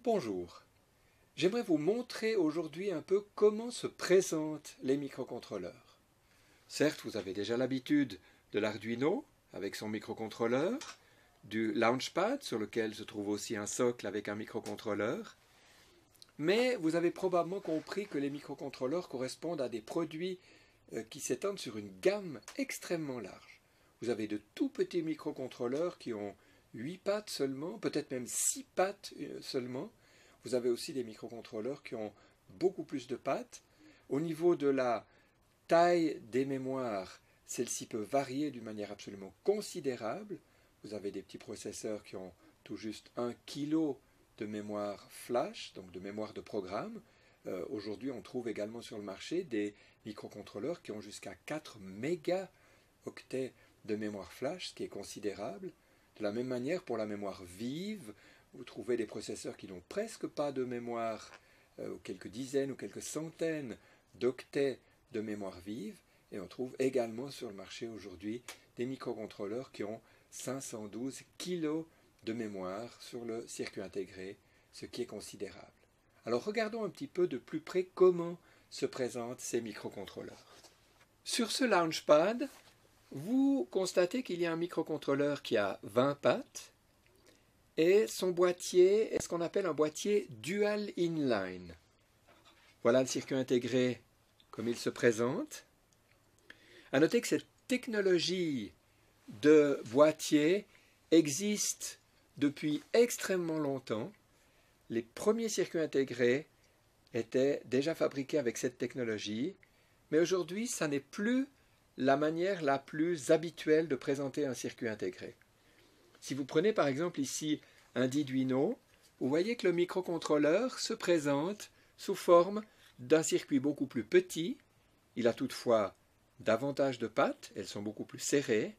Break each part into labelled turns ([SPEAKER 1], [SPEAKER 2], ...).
[SPEAKER 1] Bonjour, j'aimerais vous montrer aujourd'hui un peu comment se présentent les microcontrôleurs. Certes, vous avez déjà l'habitude de l'Arduino avec son microcontrôleur, du Launchpad sur lequel se trouve aussi un socle avec un microcontrôleur, mais vous avez probablement compris que les microcontrôleurs correspondent à des produits qui s'étendent sur une gamme extrêmement large. Vous avez de tout petits microcontrôleurs qui ont 8 pattes seulement, peut-être même 6 pattes seulement. Vous avez aussi des microcontrôleurs qui ont beaucoup plus de pattes. Au niveau de la taille des mémoires, celle-ci peut varier d'une manière absolument considérable. Vous avez des petits processeurs qui ont tout juste 1 kg de mémoire flash, donc de mémoire de programme. Aujourd'hui, on trouve également sur le marché des microcontrôleurs qui ont jusqu'à 4 mégaoctets de mémoire flash, ce qui est considérable. De la même manière, pour la mémoire vive, vous trouvez des processeurs qui n'ont presque pas de mémoire, quelques dizaines ou quelques centaines d'octets de mémoire vive, et on trouve également sur le marché aujourd'hui des microcontrôleurs qui ont 512 kg de mémoire sur le circuit intégré, ce qui est considérable. Alors regardons un petit peu de plus près comment se présentent ces microcontrôleurs. Sur ce Launchpad, vous constatez qu'il y a un microcontrôleur qui a 20 pattes et son boîtier est ce qu'on appelle un boîtier dual inline. Voilà le circuit intégré comme il se présente. À noter que cette technologie de boîtier existe depuis extrêmement longtemps. Les premiers circuits intégrés étaient déjà fabriqués avec cette technologie, mais aujourd'hui, ça n'est plus la manière la plus habituelle de présenter un circuit intégré. Si vous prenez par exemple ici un Arduino, vous voyez que le microcontrôleur se présente sous forme d'un circuit beaucoup plus petit. Il a toutefois davantage de pattes, elles sont beaucoup plus serrées.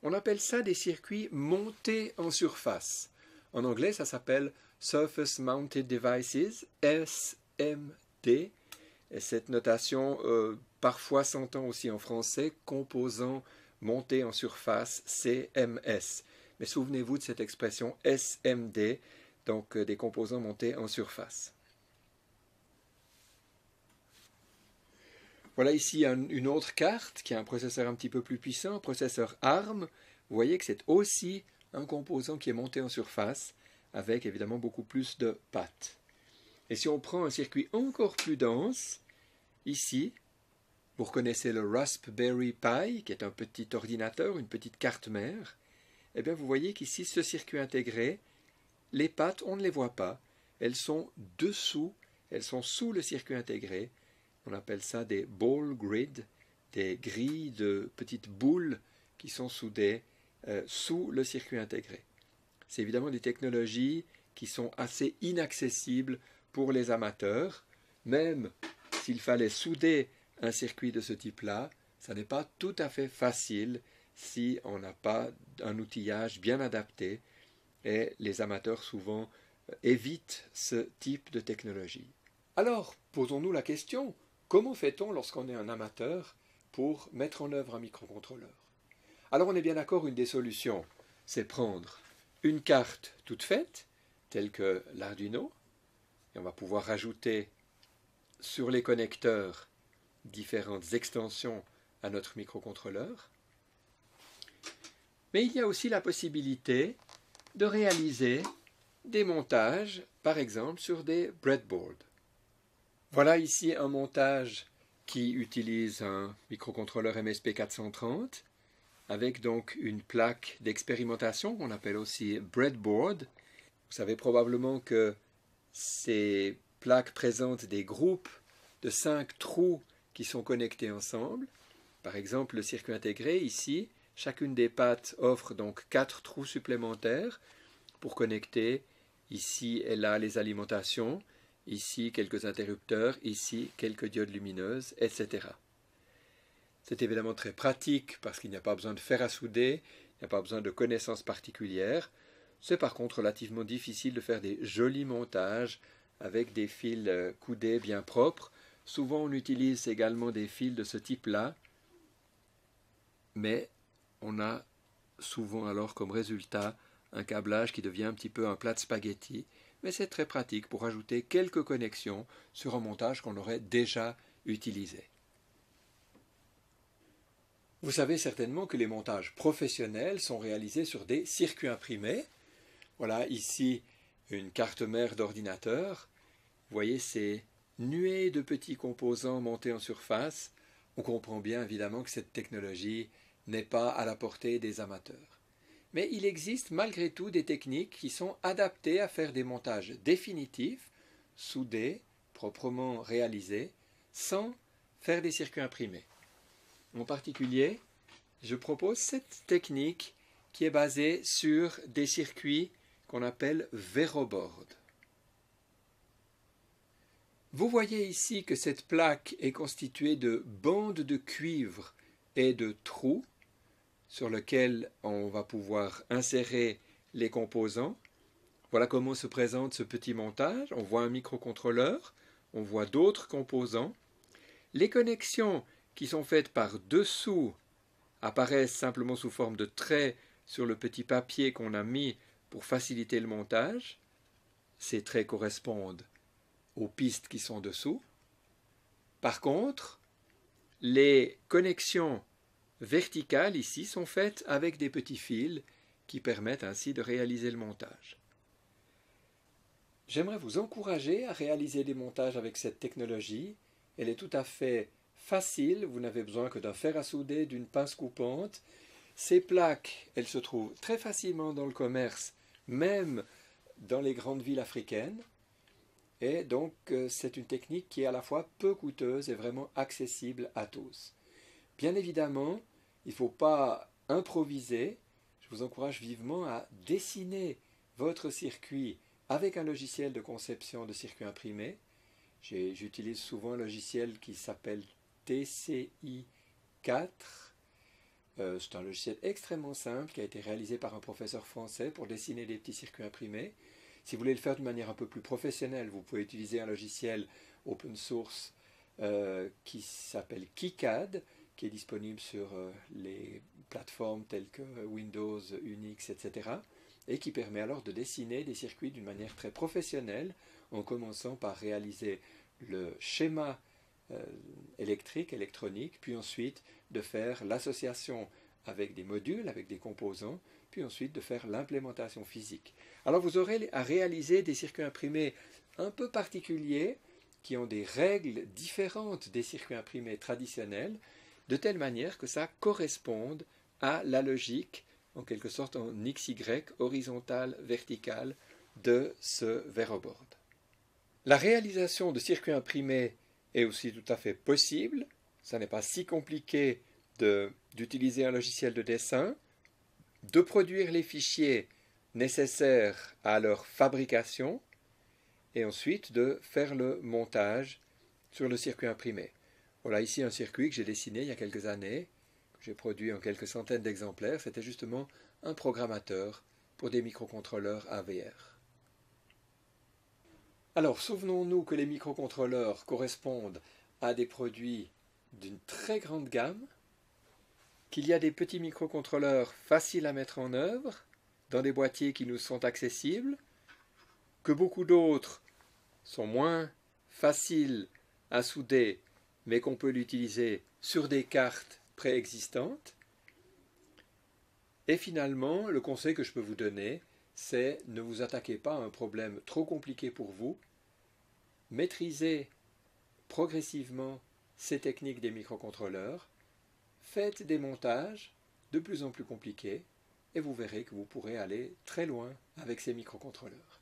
[SPEAKER 1] On appelle ça des circuits montés en surface. En anglais, ça s'appelle Surface Mounted Devices, SMD. Et cette notation, parfois s'entend aussi en français, composants montés en surface, CMS. Mais souvenez-vous de cette expression SMD, donc des composants montés en surface. Voilà ici une autre carte qui a un processeur un petit peu plus puissant, un processeur ARM. Vous voyez que c'est aussi un composant qui est monté en surface, avec évidemment beaucoup plus de pattes. Et si on prend un circuit encore plus dense, ici, vous reconnaissez le Raspberry Pi, qui est un petit ordinateur, une petite carte mère, eh bien vous voyez qu'ici, ce circuit intégré, les pattes, on ne les voit pas, elles sont dessous, elles sont sous le circuit intégré. On appelle ça des ball grids, des grilles de petites boules qui sont soudées sous le circuit intégré. C'est évidemment des technologies qui sont assez inaccessibles pour les amateurs. Même s'il fallait souder un circuit de ce type-là, ça n'est pas tout à fait facile si on n'a pas un outillage bien adapté. Et les amateurs souvent évitent ce type de technologie. Alors, posons-nous la question, comment fait-on lorsqu'on est un amateur pour mettre en œuvre un microcontrôleur? Alors on est bien d'accord, une des solutions, c'est prendre une carte toute faite, telle que l'Arduino, et on va pouvoir rajouter sur les connecteurs différentes extensions à notre microcontrôleur. Mais il y a aussi la possibilité de réaliser des montages, par exemple sur des breadboards. Voilà ici un montage qui utilise un microcontrôleur MSP430 avec donc une plaque d'expérimentation qu'on appelle aussi breadboard. Vous savez probablement que ces plaques présentent des groupes de 5 trous qui sont connectés ensemble. Par exemple, le circuit intégré ici, chacune des pattes offre donc 4 trous supplémentaires pour connecter ici et là les alimentations, ici quelques interrupteurs, ici quelques diodes lumineuses, etc. C'est évidemment très pratique parce qu'il n'y a pas besoin de fer à souder, il n'y a pas besoin de connaissances particulières. C'est par contre relativement difficile de faire des jolis montages avec des fils coudés bien propres. Souvent on utilise également des fils de ce type-là, mais on a souvent alors comme résultat un câblage qui devient un petit peu un plat de spaghetti. mais c'est très pratique pour ajouter quelques connexions sur un montage qu'on aurait déjà utilisé. Vous savez certainement que les montages professionnels sont réalisés sur des circuits imprimés. Voilà ici une carte mère d'ordinateur. Vous voyez ces nuées de petits composants montés en surface. On comprend bien évidemment que cette technologie n'est pas à la portée des amateurs. Mais il existe malgré tout des techniques qui sont adaptées à faire des montages définitifs, soudés, proprement réalisés, sans faire des circuits imprimés. En particulier, je propose cette technique qui est basée sur des circuits qu'on appelle Veroboard. Vous voyez ici que cette plaque est constituée de bandes de cuivre et de trous sur lesquels on va pouvoir insérer les composants. Voilà comment se présente ce petit montage. On voit un microcontrôleur, on voit d'autres composants. Les connexions qui sont faites par dessous apparaissent simplement sous forme de traits sur le petit papier qu'on a mis pour faciliter le montage. Ces traits correspondent aux pistes qui sont dessous. Par contre, les connexions verticales ici sont faites avec des petits fils qui permettent ainsi de réaliser le montage. J'aimerais vous encourager à réaliser des montages avec cette technologie. Elle est tout à fait facile, vous n'avez besoin que d'un fer à souder, d'une pince coupante. Ces plaques, elles se trouvent très facilement dans le commerce, même dans les grandes villes africaines. Et donc, c'est une technique qui est à la fois peu coûteuse et vraiment accessible à tous. Bien évidemment, il ne faut pas improviser. Je vous encourage vivement à dessiner votre circuit avec un logiciel de conception de circuit imprimé. J'utilise souvent un logiciel qui s'appelle TCI 4. C'est un logiciel extrêmement simple qui a été réalisé par un professeur français pour dessiner des petits circuits imprimés. Si vous voulez le faire de manière un peu plus professionnelle, vous pouvez utiliser un logiciel open source qui s'appelle KiCad, qui est disponible sur les plateformes telles que Windows, Unix, etc. et qui permet alors de dessiner des circuits d'une manière très professionnelle en commençant par réaliser le schéma électronique, puis ensuite de faire l'association avec des modules, avec des composants, puis ensuite de faire l'implémentation physique. Alors vous aurez à réaliser des circuits imprimés un peu particuliers qui ont des règles différentes des circuits imprimés traditionnels, de telle manière que ça corresponde à la logique, en quelque sorte en XY, horizontale, verticale, de ce Veroboard. La réalisation de circuits imprimés est aussi tout à fait possible. Ça n'est pas si compliqué d'utiliser un logiciel de dessin, de produire les fichiers nécessaires à leur fabrication et ensuite de faire le montage sur le circuit imprimé. Voilà ici un circuit que j'ai dessiné il y a quelques années, que j'ai produit en quelques centaines d'exemplaires. C'était justement un programmateur pour des microcontrôleurs AVR. Alors, souvenons-nous que les microcontrôleurs correspondent à des produits d'une très grande gamme, qu'il y a des petits microcontrôleurs faciles à mettre en œuvre, dans des boîtiers qui nous sont accessibles, que beaucoup d'autres sont moins faciles à souder, mais qu'on peut l'utiliser sur des cartes préexistantes. Et finalement, le conseil que je peux vous donner, c'est ne vous attaquez pas à un problème trop compliqué pour vous. Maîtrisez progressivement ces techniques des microcontrôleurs. Faites des montages de plus en plus compliqués et vous verrez que vous pourrez aller très loin avec ces microcontrôleurs.